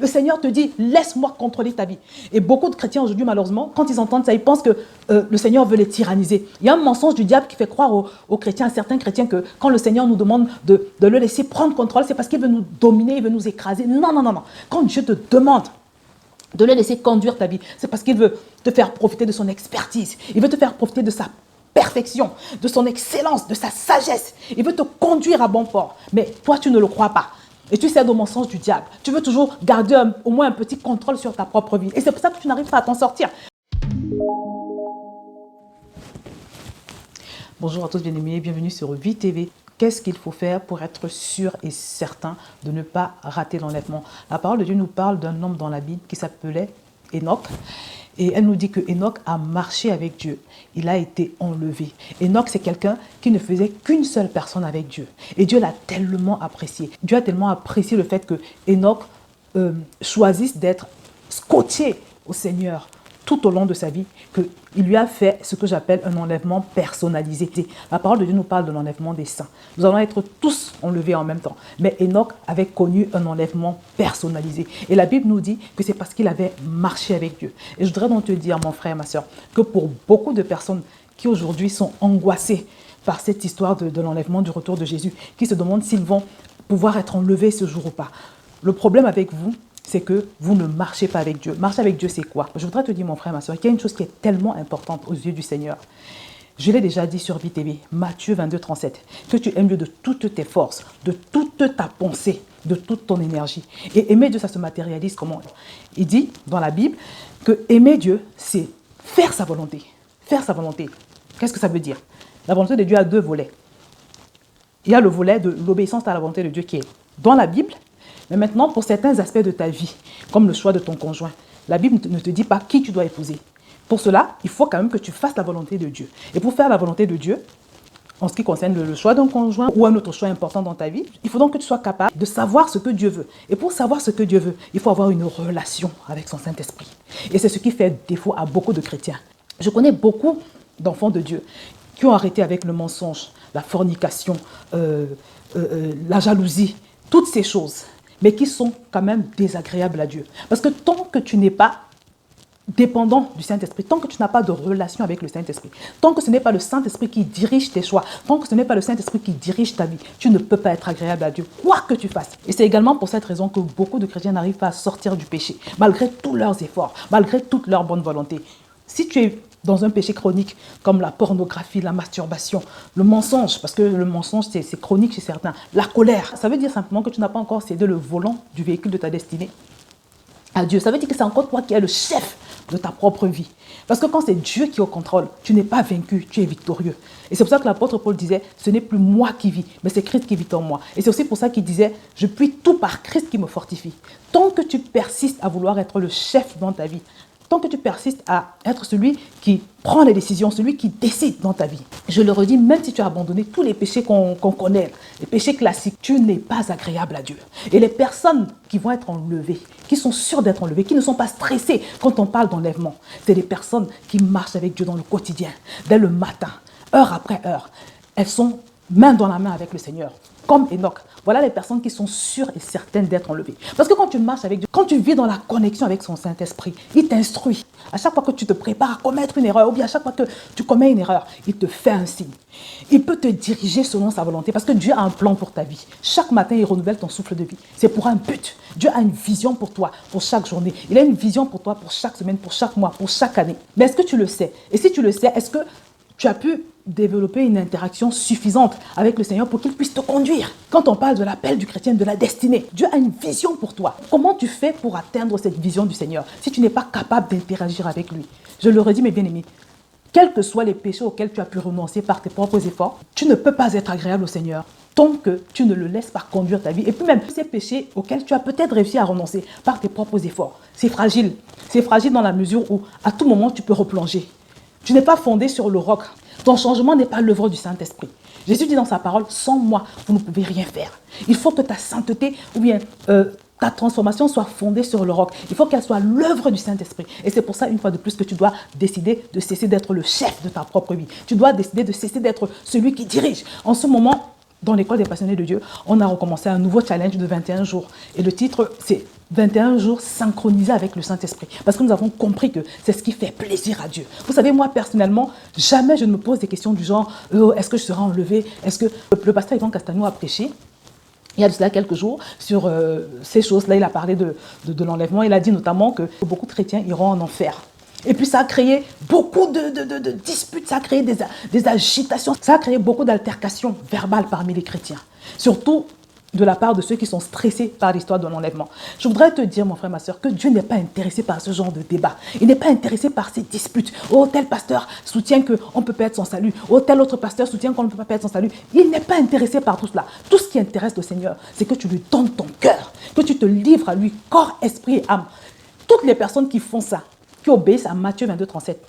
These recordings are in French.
Le Seigneur te dit, laisse-moi contrôler ta vie. Et beaucoup de chrétiens aujourd'hui, malheureusement, quand ils entendent ça, ils pensent que le Seigneur veut les tyranniser. Il y a un mensonge du diable qui fait croire aux chrétiens, à certains chrétiens, que quand le Seigneur nous demande de le laisser prendre contrôle, c'est parce qu'il veut nous dominer, il veut nous écraser. Non, non, non, non. Quand Dieu te demande de le laisser conduire ta vie, c'est parce qu'il veut te faire profiter de son expertise. Il veut te faire profiter de sa perfection, de son excellence, de sa sagesse. Il veut te conduire à bon port. Mais toi, tu ne le crois pas. Et tu cèdes au mensonge du diable. Tu veux toujours garder au moins un petit contrôle sur ta propre vie. Et c'est pour ça que tu n'arrives pas à t'en sortir. Bonjour à tous bien-aimés, bienvenue sur Vie TV. Qu'est-ce qu'il faut faire pour être sûr et certain de ne pas rater l'enlèvement? La parole de Dieu nous parle d'un homme dans la Bible qui s'appelait Enoch. Et elle nous dit que Enoch a marché avec Dieu. Il a été enlevé. Enoch, c'est quelqu'un qui ne faisait qu'une seule personne avec Dieu. Et Dieu l'a tellement apprécié. Dieu a tellement apprécié le fait que Enoch choisisse d'être scotché au Seigneur tout au long de sa vie, qu'il lui a fait ce que j'appelle un enlèvement personnalisé. La parole de Dieu nous parle de l'enlèvement des saints. Nous allons être tous enlevés en même temps. Mais Enoch avait connu un enlèvement personnalisé. Et la Bible nous dit que c'est parce qu'il avait marché avec Dieu. Et je voudrais donc te dire, mon frère, ma soeur, que pour beaucoup de personnes qui aujourd'hui sont angoissées par cette histoire de l'enlèvement, du retour de Jésus, qui se demandent s'ils vont pouvoir être enlevés ce jour ou pas. Le problème avec vous, c'est que vous ne marchez pas avec Dieu. Marcher avec Dieu, c'est quoi? Je voudrais te dire, mon frère, ma soeur, qu'il y a une chose qui est tellement importante aux yeux du Seigneur. Je l'ai déjà dit sur VTV, Matthieu 22, 37, que tu aimes Dieu de toutes tes forces, de toute ta pensée, de toute ton énergie. Et aimer Dieu, ça se matérialise comment? Il dit dans la Bible que aimer Dieu, c'est faire sa volonté. Faire sa volonté. Qu'est-ce que ça veut dire? La volonté de Dieu a deux volets. Il y a le volet de l'obéissance à la volonté de Dieu qui est dans la Bible. Mais maintenant, pour certains aspects de ta vie, comme le choix de ton conjoint, la Bible ne te dit pas qui tu dois épouser. Pour cela, il faut quand même que tu fasses la volonté de Dieu. Et pour faire la volonté de Dieu, en ce qui concerne le choix d'un conjoint ou un autre choix important dans ta vie, il faut donc que tu sois capable de savoir ce que Dieu veut. Et pour savoir ce que Dieu veut, il faut avoir une relation avec son Saint-Esprit. Et c'est ce qui fait défaut à beaucoup de chrétiens. Je connais beaucoup d'enfants de Dieu qui ont arrêté avec le mensonge, la fornication, la jalousie, toutes ces choses, mais qui sont quand même désagréables à Dieu. Parce que tant que tu n'es pas dépendant du Saint-Esprit, tant que tu n'as pas de relation avec le Saint-Esprit, tant que ce n'est pas le Saint-Esprit qui dirige tes choix, tant que ce n'est pas le Saint-Esprit qui dirige ta vie, tu ne peux pas être agréable à Dieu, quoi que tu fasses. Et c'est également pour cette raison que beaucoup de chrétiens n'arrivent pas à sortir du péché, malgré tous leurs efforts, malgré toute leur bonne volonté. Si tu es dans un péché chronique comme la pornographie, la masturbation, le mensonge, parce que le mensonge c'est chronique chez certains, la colère, ça veut dire simplement que tu n'as pas encore cédé le volant du véhicule de ta destinée à Dieu. Ça veut dire que c'est encore toi qui es le chef de ta propre vie. Parce que quand c'est Dieu qui est au contrôle, tu n'es pas vaincu, tu es victorieux. Et c'est pour ça que l'apôtre Paul disait, ce n'est plus moi qui vis, mais c'est Christ qui vit en moi. Et c'est aussi pour ça qu'il disait, je puis tout par Christ qui me fortifie. Tant que tu persistes à vouloir être le chef dans ta vie, tant que tu persistes à être celui qui prend les décisions, celui qui décide dans ta vie. Je le redis, même si tu as abandonné tous les péchés qu'on connaît, les péchés classiques, tu n'es pas agréable à Dieu. Et les personnes qui vont être enlevées, qui sont sûres d'être enlevées, qui ne sont pas stressées quand on parle d'enlèvement, c'est des personnes qui marchent avec Dieu dans le quotidien, dès le matin, heure après heure. Elles sont main dans la main avec le Seigneur, comme Enoch. Voilà les personnes qui sont sûres et certaines d'être enlevées. Parce que quand tu marches avec Dieu, quand tu vis dans la connexion avec son Saint-Esprit, il t'instruit. À chaque fois que tu te prépares à commettre une erreur, ou bien à chaque fois que tu commets une erreur, il te fait un signe. Il peut te diriger selon sa volonté, parce que Dieu a un plan pour ta vie. Chaque matin, il renouvelle ton souffle de vie. C'est pour un but. Dieu a une vision pour toi, pour chaque journée. Il a une vision pour toi, pour chaque semaine, pour chaque mois, pour chaque année. Mais est-ce que tu le sais? Et si tu le sais, est-ce que tu as pu développer une interaction suffisante avec le Seigneur pour qu'il puisse te conduire? Quand on parle de l'appel du chrétien, de la destinée, Dieu a une vision pour toi. Comment tu fais pour atteindre cette vision du Seigneur si tu n'es pas capable d'interagir avec lui? Je le redis, mes bien-aimés, quels que soient les péchés auxquels tu as pu renoncer par tes propres efforts, tu ne peux pas être agréable au Seigneur tant que tu ne le laisses pas conduire ta vie. Et puis même, ces péchés auxquels tu as peut-être réussi à renoncer par tes propres efforts, c'est fragile. C'est fragile dans la mesure où, à tout moment, tu peux replonger. Tu n'es pas fondé sur le roc. Ton changement n'est pas l'œuvre du Saint-Esprit. Jésus dit dans sa parole, sans moi, vous ne pouvez rien faire. Il faut que ta sainteté ou bien ta transformation soit fondée sur le roc. Il faut qu'elle soit l'œuvre du Saint-Esprit. Et c'est pour ça, une fois de plus, que tu dois décider de cesser d'être le chef de ta propre vie. Tu dois décider de cesser d'être celui qui dirige. En ce moment, dans l'école des passionnés de Dieu, on a recommencé un nouveau challenge de 21 jours. Et le titre, c'est 21 jours synchronisés avec le Saint-Esprit. Parce que nous avons compris que c'est ce qui fait plaisir à Dieu. Vous savez, moi, personnellement, jamais je ne me pose des questions du genre est-ce que je serai enlevé? Est-ce que le pasteur Yvan Castagno a prêché il y a de cela quelques jours sur ces choses-là? Il a parlé de l'enlèvement. Il a dit notamment que beaucoup de chrétiens iront en enfer. Et puis ça a créé beaucoup de disputes, ça a créé des agitations, ça a créé beaucoup d'altercations verbales parmi les chrétiens. Surtout de la part de ceux qui sont stressés par l'histoire de l'enlèvement. Je voudrais te dire, mon frère, ma soeur, que Dieu n'est pas intéressé par ce genre de débat. Il n'est pas intéressé par ces disputes. Oh, tel pasteur soutient qu'on peut perdre son salut. Oh, tel autre pasteur soutient qu'on ne peut pas perdre son salut. Il n'est pas intéressé par tout cela. Tout ce qui intéresse le Seigneur, c'est que tu lui donnes ton cœur, que tu te livres à lui, corps, esprit et âme. Toutes les personnes qui font ça, qui obéissent à Matthieu 22, 37,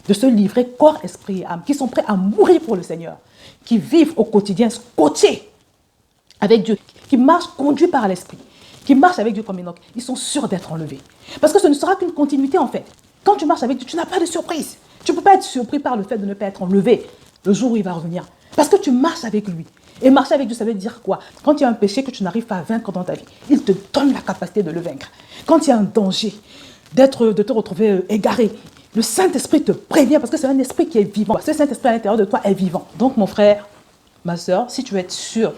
de se livrer corps, esprit et âme, qui sont prêts à mourir pour le Seigneur, qui vivent au quotidien scotchés avec Dieu, qui marchent conduits par l'Esprit, qui marchent avec Dieu comme Enoch, ils sont sûrs d'être enlevés. Parce que ce ne sera qu'une continuité en fait. Quand tu marches avec Dieu, tu n'as pas de surprise. Tu ne peux pas être surpris par le fait de ne pas être enlevé le jour où il va revenir. Parce que tu marches avec lui. Et marcher avec Dieu, ça veut dire quoi? Quand il y a un péché que tu n'arrives pas à vaincre dans ta vie, il te donne la capacité de le vaincre. Quand il y a un danger, de te retrouver égaré, le Saint-Esprit te prévient parce que c'est un esprit qui est vivant. Ce Saint-Esprit à l'intérieur de toi est vivant. Donc mon frère, ma soeur, si tu veux être sûr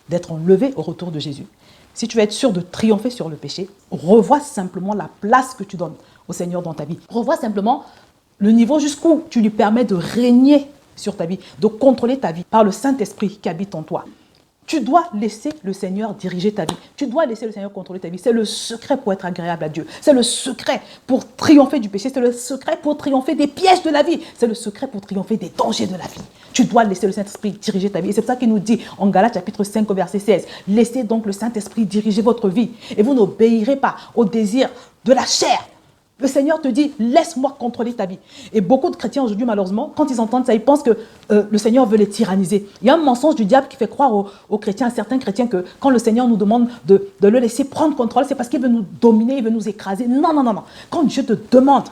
d'être enlevé au retour de Jésus, si tu veux être sûr de triompher sur le péché, revois simplement la place que tu donnes au Seigneur dans ta vie. Revois simplement le niveau jusqu'où tu lui permets de régner sur ta vie, de contrôler ta vie par le Saint-Esprit qui habite en toi. Tu dois laisser le Seigneur diriger ta vie. Tu dois laisser le Seigneur contrôler ta vie. C'est le secret pour être agréable à Dieu. C'est le secret pour triompher du péché. C'est le secret pour triompher des pièges de la vie. C'est le secret pour triompher des dangers de la vie. Tu dois laisser le Saint-Esprit diriger ta vie. Et c'est pour ça qu'il nous dit en Galates chapitre 5 verset 16, laissez donc le Saint-Esprit diriger votre vie et vous n'obéirez pas au désir de la chair. Le Seigneur te dit, laisse-moi contrôler ta vie. Et beaucoup de chrétiens aujourd'hui, malheureusement, quand ils entendent ça, ils pensent que le Seigneur veut les tyranniser. Il y a un mensonge du diable qui fait croire aux chrétiens, à certains chrétiens, que quand le Seigneur nous demande de le laisser prendre contrôle, c'est parce qu'il veut nous dominer, il veut nous écraser. Non, non, non, non. Quand Dieu te demande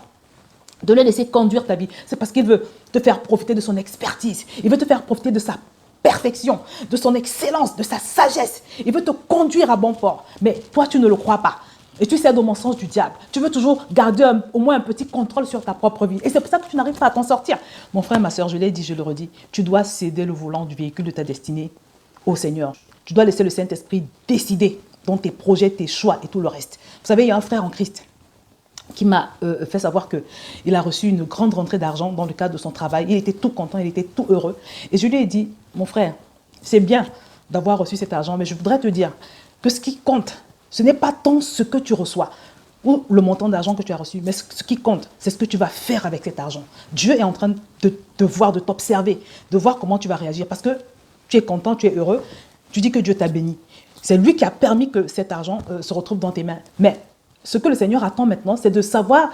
de le laisser conduire ta vie, c'est parce qu'il veut te faire profiter de son expertise. Il veut te faire profiter de sa perfection, de son excellence, de sa sagesse. Il veut te conduire à bon port. Mais toi, tu ne le crois pas. Et tu cèdes au mensonge du diable. Tu veux toujours garder au moins un petit contrôle sur ta propre vie. Et c'est pour ça que tu n'arrives pas à t'en sortir. Mon frère, ma soeur, je l'ai dit, je le redis, tu dois céder le volant du véhicule de ta destinée au Seigneur. Tu dois laisser le Saint-Esprit décider dans tes projets, tes choix et tout le reste. Vous savez, il y a un frère en Christ qui m'a fait savoir qu'il a reçu une grande rentrée d'argent dans le cadre de son travail. Il était tout content, il était tout heureux. Et je lui ai dit, mon frère, c'est bien d'avoir reçu cet argent, mais je voudrais te dire que ce qui compte, ce n'est pas tant ce que tu reçois ou le montant d'argent que tu as reçu, mais ce qui compte, c'est ce que tu vas faire avec cet argent. Dieu est en train de te voir, de t'observer, de voir comment tu vas réagir. Parce que tu es content, tu es heureux, tu dis que Dieu t'a béni. C'est lui qui a permis que cet argent se retrouve dans tes mains. Mais ce que le Seigneur attend maintenant, c'est de savoir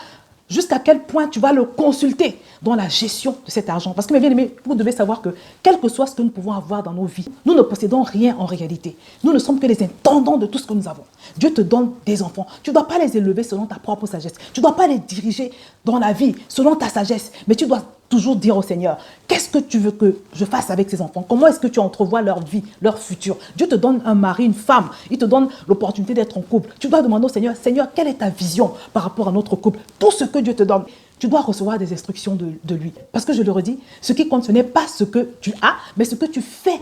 jusqu'à quel point tu vas le consulter dans la gestion de cet argent. Parce que mes bien-aimés, vous devez savoir que quel que soit ce que nous pouvons avoir dans nos vies, nous ne possédons rien en réalité. Nous ne sommes que les intendants de tout ce que nous avons. Dieu te donne des enfants. Tu ne dois pas les élever selon ta propre sagesse. Tu ne dois pas les diriger dans la vie selon ta sagesse. Mais tu dois toujours dire au Seigneur, qu'est-ce que tu veux que je fasse avec ces enfants? Comment est-ce que tu entrevois leur vie, leur futur? Dieu te donne un mari, une femme. Il te donne l'opportunité d'être en couple. Tu dois demander au Seigneur, Seigneur, quelle est ta vision par rapport à notre couple? Tout ce que Dieu te donne, tu dois recevoir des instructions de lui. Parce que je le redis, ce qui compte, ce n'est pas ce que tu as, mais ce que tu fais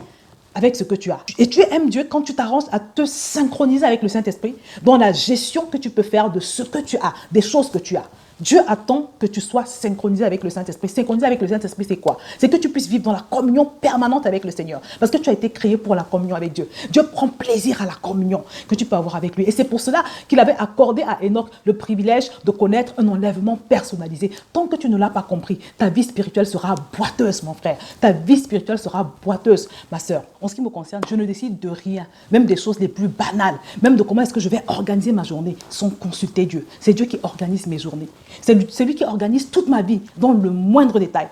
avec ce que tu as. Et tu aimes Dieu quand tu t'arranges à te synchroniser avec le Saint-Esprit dans la gestion que tu peux faire de ce que tu as, des choses que tu as. Dieu attend que tu sois synchronisé avec le Saint-Esprit. Synchronisé avec le Saint-Esprit, c'est quoi? C'est que tu puisses vivre dans la communion permanente avec le Seigneur. Parce que tu as été créé pour la communion avec Dieu. Dieu prend plaisir à la communion que tu peux avoir avec lui. Et c'est pour cela qu'il avait accordé à Enoch le privilège de connaître un enlèvement personnalisé. Tant que tu ne l'as pas compris, ta vie spirituelle sera boiteuse, mon frère. Ta vie spirituelle sera boiteuse, ma soeur. En ce qui me concerne, je ne décide de rien, même des choses les plus banales, même de comment est-ce que je vais organiser ma journée sans consulter Dieu. C'est Dieu qui organise mes journées. C'est lui qui organise toute ma vie dans le moindre détail.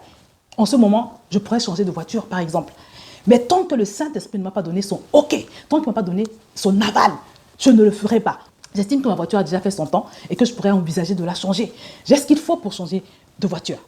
En ce moment, je pourrais changer de voiture, par exemple. Mais tant que le Saint-Esprit ne m'a pas donné son OK, tant qu'il ne m'a pas donné son aval, je ne le ferai pas. J'estime que ma voiture a déjà fait son temps et que je pourrais envisager de la changer. J'ai ce qu'il faut pour changer de voiture.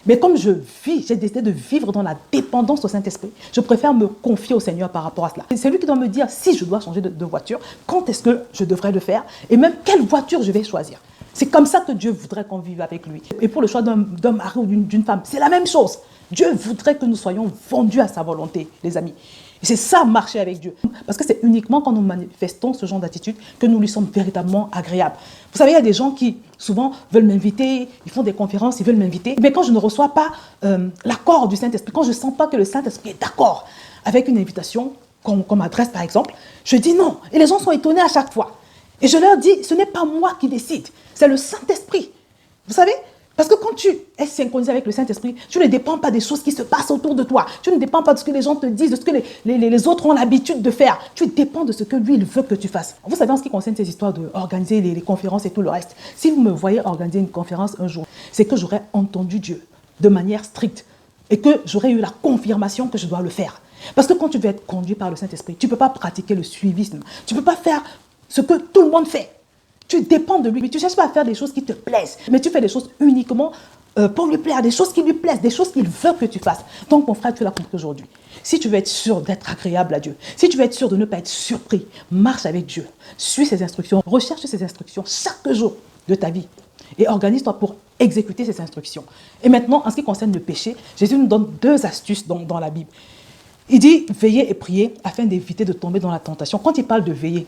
Mais comme j'ai décidé de vivre dans la dépendance au Saint-Esprit, je préfère me confier au Seigneur par rapport à cela. C'est lui qui doit me dire si je dois changer de voiture, quand est-ce que je devrais le faire, et même quelle voiture je vais choisir. C'est comme ça que Dieu voudrait qu'on vive avec lui. Et pour le choix d'un mari ou d'une femme, c'est la même chose. Dieu voudrait que nous soyons vendus à sa volonté, les amis. Et c'est ça, marcher avec Dieu. Parce que c'est uniquement quand nous manifestons ce genre d'attitude que nous lui sommes véritablement agréables. Vous savez, il y a des gens qui, souvent, veulent m'inviter, ils font des conférences, ils veulent m'inviter. Mais quand je ne reçois pas l'accord du Saint-Esprit, quand je ne sens pas que le Saint-Esprit est d'accord avec une invitation qu'on m'adresse, par exemple, je dis non. Et les gens sont étonnés à chaque fois. Et je leur dis, ce n'est pas moi qui décide, c'est le Saint-Esprit. Vous savez ? Parce que quand tu es synchronisé avec le Saint-Esprit, tu ne dépends pas des choses qui se passent autour de toi. Tu ne dépends pas de ce que les gens te disent, de ce que les autres ont l'habitude de faire. Tu dépends de ce que lui, il veut que tu fasses. Vous savez, en ce qui concerne ces histoires d'organiser les conférences et tout le reste, si vous me voyez organiser une conférence un jour, c'est que j'aurais entendu Dieu de manière stricte et que j'aurais eu la confirmation que je dois le faire. Parce que quand tu veux être conduit par le Saint-Esprit, tu ne peux pas pratiquer le suivisme. Tu ne peux pas faire ce que tout le monde fait. Tu dépends de lui, mais tu ne cherches pas à faire des choses qui te plaisent, mais tu fais des choses uniquement pour lui plaire, des choses qui lui plaisent, des choses qu'il veut que tu fasses. Donc mon frère, tu l'as compris aujourd'hui. Si tu veux être sûr d'être agréable à Dieu, si tu veux être sûr de ne pas être surpris, marche avec Dieu, suis ses instructions, recherche ses instructions chaque jour de ta vie et organise-toi pour exécuter ces instructions. Et maintenant, en ce qui concerne le péché, Jésus nous donne 2 astuces dans la Bible. Il dit veillez et priez afin d'éviter de tomber dans la tentation. Quand il parle de veiller,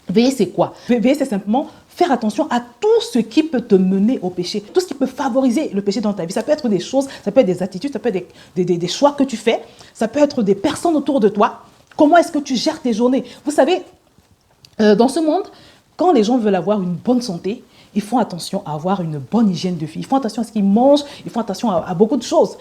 veiller, c'est quoi? Veiller, c'est simplement faire attention à tout ce qui peut te mener au péché, tout ce qui peut favoriser le péché dans ta vie. Ça peut être des choses, ça peut être des attitudes, ça peut être des choix que tu fais, ça peut être des personnes autour de toi. Comment est-ce que tu gères tes journées? Vous savez, dans ce monde, quand les gens veulent avoir une bonne santé, ils font attention à avoir une bonne hygiène de vie. Ils font attention à ce qu'ils mangent, ils font attention à beaucoup de choses.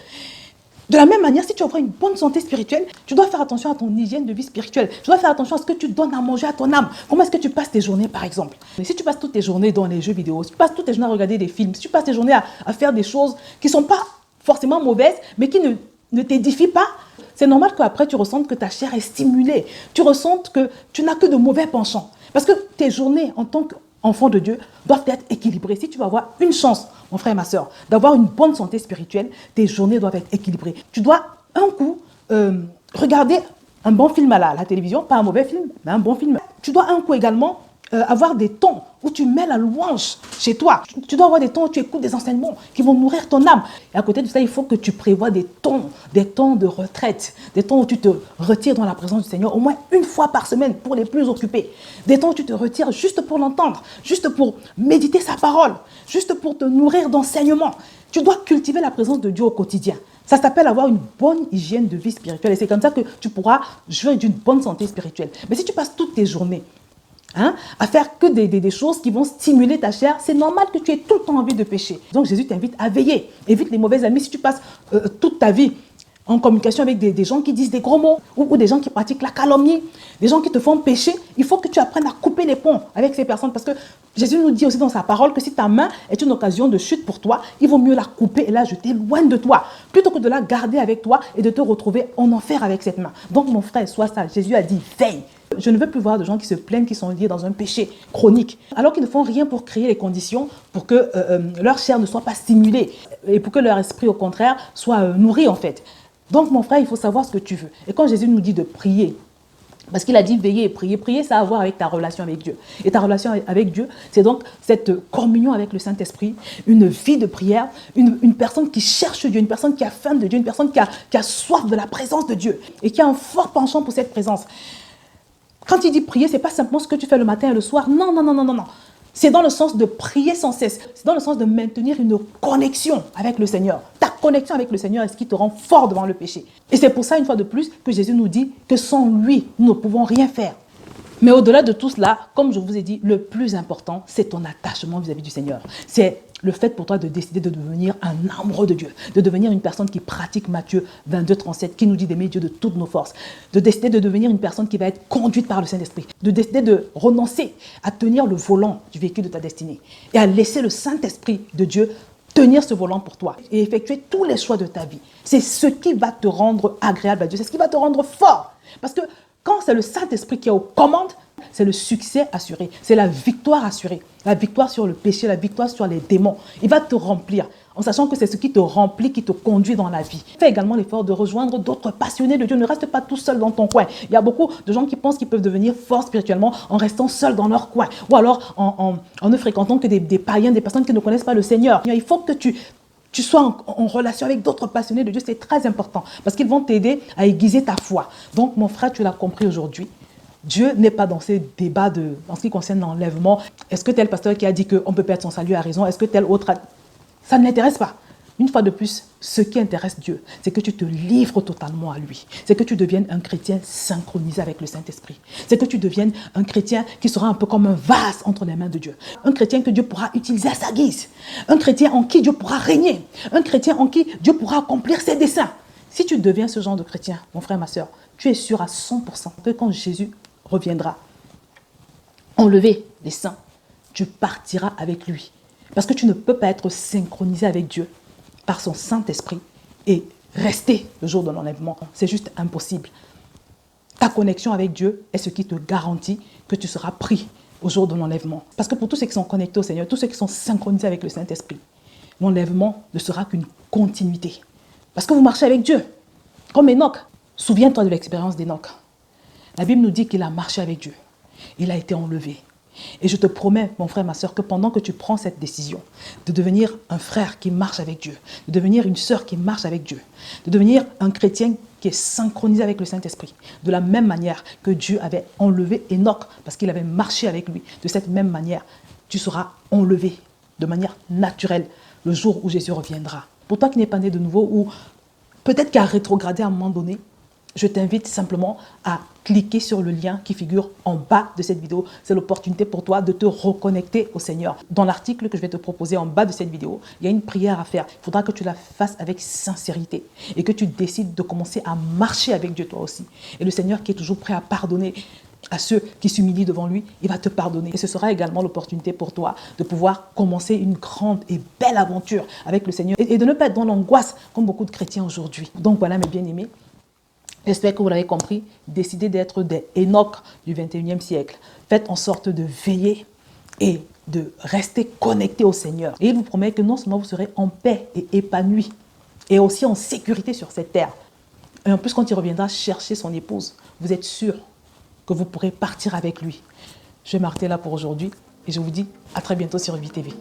De la même manière, si tu veux avoir une bonne santé spirituelle, tu dois faire attention à ton hygiène de vie spirituelle. Tu dois faire attention à ce que tu donnes à manger à ton âme. Comment est-ce que tu passes tes journées, par exemple? Mais si tu passes toutes tes journées dans les jeux vidéo, si tu passes toutes tes journées à regarder des films, si tu passes tes journées à faire des choses qui ne sont pas forcément mauvaises, mais qui ne t'édifient pas, c'est normal qu'après tu ressentes que ta chair est stimulée. Tu ressentes que tu n'as que de mauvais penchants. Parce que tes journées en tant qu'enfant de Dieu doivent être équilibrées. Si tu veux avoir une chance, mon frère et ma soeur, d'avoir une bonne santé spirituelle, tes journées doivent être équilibrées. Tu dois un coup regarder un bon film à la télévision, pas un mauvais film, mais un bon film. Tu dois un coup également avoir des temps où tu mets la louange chez toi. Tu dois avoir des temps où tu écoutes des enseignements qui vont nourrir ton âme. Et à côté de ça, il faut que tu prévois des temps de retraite, des temps où tu te retires dans la présence du Seigneur au moins une fois par semaine pour les plus occupés. Des temps où tu te retires juste pour l'entendre, juste pour méditer sa parole, juste pour te nourrir d'enseignements. Tu dois cultiver la présence de Dieu au quotidien. Ça s'appelle avoir une bonne hygiène de vie spirituelle. Et c'est comme ça que tu pourras jouir d'une bonne santé spirituelle. Mais si tu passes toutes tes journées à faire que des choses qui vont stimuler ta chair, c'est normal que tu aies tout le temps envie de pécher. Donc Jésus t'invite à veiller. Évite les mauvais amis. Si tu passes toute ta vie en communication avec des gens qui disent des gros mots ou des gens qui pratiquent la calomnie, des gens qui te font pécher, il faut que tu apprennes à couper les ponts avec ces personnes. Parce que Jésus nous dit aussi dans sa parole que si ta main est une occasion de chute pour toi, il vaut mieux la couper et la jeter loin de toi, plutôt que de la garder avec toi et de te retrouver en enfer avec cette main. Donc mon frère, sois sage. Jésus a dit veille. Je ne veux plus voir de gens qui se plaignent, qui sont liés dans un péché chronique, alors qu'ils ne font rien pour créer les conditions pour que leur chair ne soit pas stimulée et pour que leur esprit, au contraire, soit nourri en fait. Donc mon frère, il faut savoir ce que tu veux. Et quand Jésus nous dit de prier, parce qu'il a dit veiller et prier. Prier, ça a à voir avec ta relation avec Dieu. Et ta relation avec Dieu, c'est donc cette communion avec le Saint-Esprit, une vie de prière, une personne qui cherche Dieu, une personne qui a faim de Dieu, une personne qui a soif de la présence de Dieu et qui a un fort penchant pour cette présence. Quand il dit prier, ce n'est pas simplement ce que tu fais le matin et le soir. Non, non, non, non, non, non. C'est dans le sens de prier sans cesse. C'est dans le sens de maintenir une connexion avec le Seigneur. Ta connexion avec le Seigneur est ce qui te rend fort devant le péché. Et c'est pour ça, une fois de plus, que Jésus nous dit que sans lui, nous ne pouvons rien faire. Mais au-delà de tout cela, comme je vous ai dit, le plus important, c'est ton attachement vis-à-vis du Seigneur. C'est le fait pour toi de décider de devenir un amoureux de Dieu, de devenir une personne qui pratique Matthieu 22, 37, qui nous dit d'aimer Dieu de toutes nos forces, de décider de devenir une personne qui va être conduite par le Saint-Esprit, de décider de renoncer à tenir le volant du véhicule de ta destinée et à laisser le Saint-Esprit de Dieu tenir ce volant pour toi et effectuer tous les choix de ta vie. C'est ce qui va te rendre agréable à Dieu, c'est ce qui va te rendre fort. Parce que quand c'est le Saint-Esprit qui est aux commandes, c'est le succès assuré, c'est la victoire assurée. La victoire sur le péché, la victoire sur les démons. Il va te remplir. en sachant que c'est ce qui te remplit, qui te conduit dans la vie. Fais également l'effort de rejoindre d'autres passionnés de Dieu. Ne reste pas tout seul dans ton coin. Il y a beaucoup de gens qui pensent qu'ils peuvent devenir forts spirituellement en restant seuls dans leur coin, ou alors en ne fréquentant que des païens, des personnes qui ne connaissent pas le Seigneur. Il faut que tu sois en relation avec d'autres passionnés de Dieu. C'est très important parce qu'ils vont t'aider à aiguiser ta foi. Donc, mon frère, tu l'as compris aujourd'hui. Dieu n'est pas dans ces débats en ce qui concerne l'enlèvement. Est-ce que tel pasteur qui a dit qu'on peut perdre son salut a raison? Est-ce que tel autre a... Ça ne l'intéresse pas. Une fois de plus, ce qui intéresse Dieu, c'est que tu te livres totalement à lui. C'est que tu deviennes un chrétien synchronisé avec le Saint-Esprit. C'est que tu deviennes un chrétien qui sera un peu comme un vase entre les mains de Dieu. Un chrétien que Dieu pourra utiliser à sa guise. Un chrétien en qui Dieu pourra régner. Un chrétien en qui Dieu pourra accomplir ses desseins. Si tu deviens ce genre de chrétien, mon frère, ma soeur, tu es sûr à 100% que quand Jésus reviendra, enlever les saints, tu partiras avec lui. Parce que tu ne peux pas être synchronisé avec Dieu par son Saint-Esprit et rester le jour de l'enlèvement. C'est juste impossible. Ta connexion avec Dieu est ce qui te garantit que tu seras pris au jour de l'enlèvement. Parce que pour tous ceux qui sont connectés au Seigneur, tous ceux qui sont synchronisés avec le Saint-Esprit, l'enlèvement ne sera qu'une continuité. Parce que vous marchez avec Dieu. Comme Enoch. Souviens-toi de l'expérience d'Enoch. La Bible nous dit qu'il a marché avec Dieu. Il a été enlevé. Et je te promets, mon frère, ma soeur, que pendant que tu prends cette décision de devenir un frère qui marche avec Dieu, de devenir une sœur qui marche avec Dieu, de devenir un chrétien qui est synchronisé avec le Saint-Esprit, de la même manière que Dieu avait enlevé Enoch parce qu'il avait marché avec lui, de cette même manière, tu seras enlevé de manière naturelle le jour où Jésus reviendra. Pour toi qui n'es pas né de nouveau ou peut-être qui a rétrogradé à un moment donné, je t'invite simplement à cliquer sur le lien qui figure en bas de cette vidéo. C'est l'opportunité pour toi de te reconnecter au Seigneur. Dans l'article que je vais te proposer en bas de cette vidéo, il y a une prière à faire. Il faudra que tu la fasses avec sincérité et que tu décides de commencer à marcher avec Dieu toi aussi. Et le Seigneur qui est toujours prêt à pardonner à ceux qui s'humilient devant lui, il va te pardonner. Et ce sera également l'opportunité pour toi de pouvoir commencer une grande et belle aventure avec le Seigneur et de ne pas être dans l'angoisse comme beaucoup de chrétiens aujourd'hui. Donc voilà mes bien-aimés. J'espère que vous l'avez compris, décidez d'être des Enoch du 21e siècle. Faites en sorte de veiller et de rester connecté au Seigneur. Et il vous promet que non seulement vous serez en paix et épanoui, et aussi en sécurité sur cette terre. Et en plus, quand il reviendra chercher son épouse, vous êtes sûr que vous pourrez partir avec lui. Je vais m'arrêter là pour aujourd'hui et je vous dis à très bientôt sur VTV.